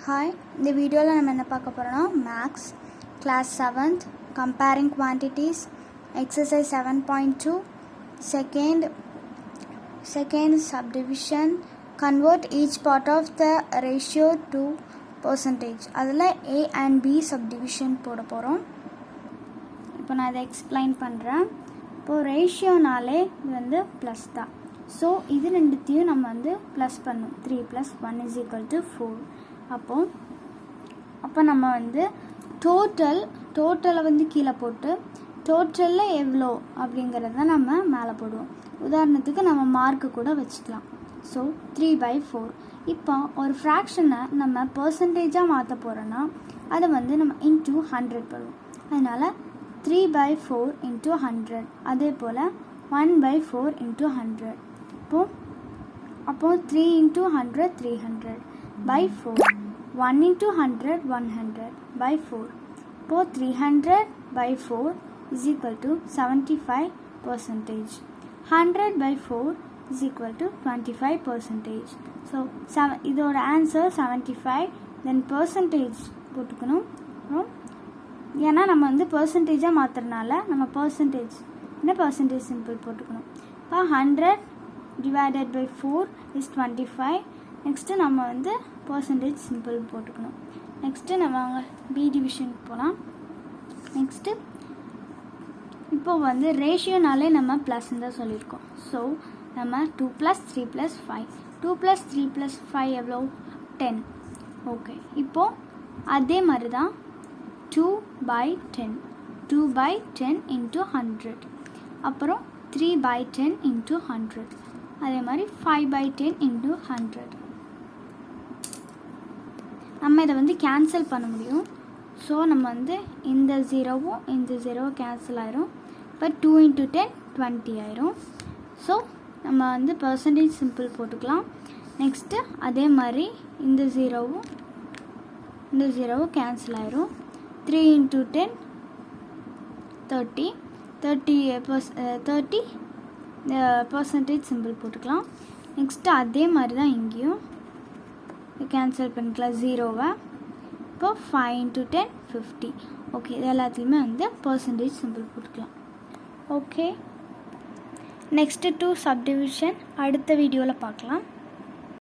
Hi, இந்த வீடியோவில் நம்ம என்ன பார்க்க போகிறோம்னா maths class 7th comparing quantities exercise 7.2 second subdivision convert each part of the ratio to percentage. அதில் A and B சப்டிவிஷன் போட போகிறோம். இப்போ நான் இதை எக்ஸ்பிளைன் பண்ணுறேன். இப்போது ரேஷியோனாலே இது வந்து ப்ளஸ் தான். ஸோ இது ரெண்டுத்தையும் நம்ம வந்து ப்ளஸ் பண்ணணும். 3 + 1 = 4. அப்போ நம்ம வந்து டோட்டலை வந்து கீழே போட்டு டோட்டலில் எவ்வளோ அப்படிங்கிறத நம்ம மேலே போடுவோம். உதாரணத்துக்கு நம்ம மார்க்கு கூட வச்சுக்கலாம். ஸோ 3/4. இப்போ ஒரு ஃப்ராக்ஷனை நம்ம பர்சன்டேஜாக மாற்ற போகிறோன்னா அதை வந்து நம்ம இன்ட்டு 100 போடுவோம். அதனால் 3/4 × 100. அதே போல் 1/4 × 100. அப்போது 3 × 100 300 /4. 1 × 100 100/4. இப்போது 300/4 = 75%. 100/4 = 25%. ஸோ இதோட ஆன்சர் 75. தென் பர்சன்டேஜ் போட்டுக்கணும். ஏன்னா நம்ம வந்து பர்சன்டேஜாக மாற்றுறதுனால நம்ம பர்சன்டேஜ் சிம்பிள் போட்டுக்கணும். இப்போ 100 / 4 = 25. நெக்ஸ்ட்டு நம்ம வந்து பர்சன்டேஜ் சிம்பிள் போட்டுக்கணும். நெக்ஸ்ட்டு நம்ம பி டிவிஷனுக்கு போகலாம். நெக்ஸ்ட்டு இப்போது வந்து ரேஷியோனாலே நம்ம ப்ளஸ்ன்னு தான் சொல்லியிருக்கோம். ஸோ நம்ம 2 + 3 + 5. 2 + 3 + 5 எவ்வளோ? 10. ஓகே, இப்போது அதே மாதிரி தான் 2/10. 2/10 × 100. அப்புறம் 3/10 × 100. அதே மாதிரி 5/10 × 100. நம்ம இதை வந்து கேன்சல் பண்ண முடியும். ஸோ நம்ம வந்து இந்த 0 கேன்சல் ஆயிரும். இப்போ 2 × 10 20 ஆயிரும். ஸோ நம்ம வந்து பர்சன்டேஜ் சிம்பிள் போட்டுக்கலாம். நெக்ஸ்ட்டு அதே மாதிரி இந்த 0 கேன்சல் ஆயிரும். 3 × 10 30. 30 பர்சன்டேஜ் சிம்பிள் போட்டுக்கலாம். நெக்ஸ்ட்டு அதே மாதிரி தான் இங்கேயும் கேன்சல் பண்ணிக்கலாம் 0-வை. இப்போ 5 × 10 50. ஓகே, இது எல்லாத்துலேயுமே வந்து பர்சன்டேஜ் சிம்பிள் போட்டுக்கலாம். ஓகே, நெக்ஸ்ட்டு 2 சப்டிவிஷன் அடுத்த வீடியோவில் பார்க்கலாம்.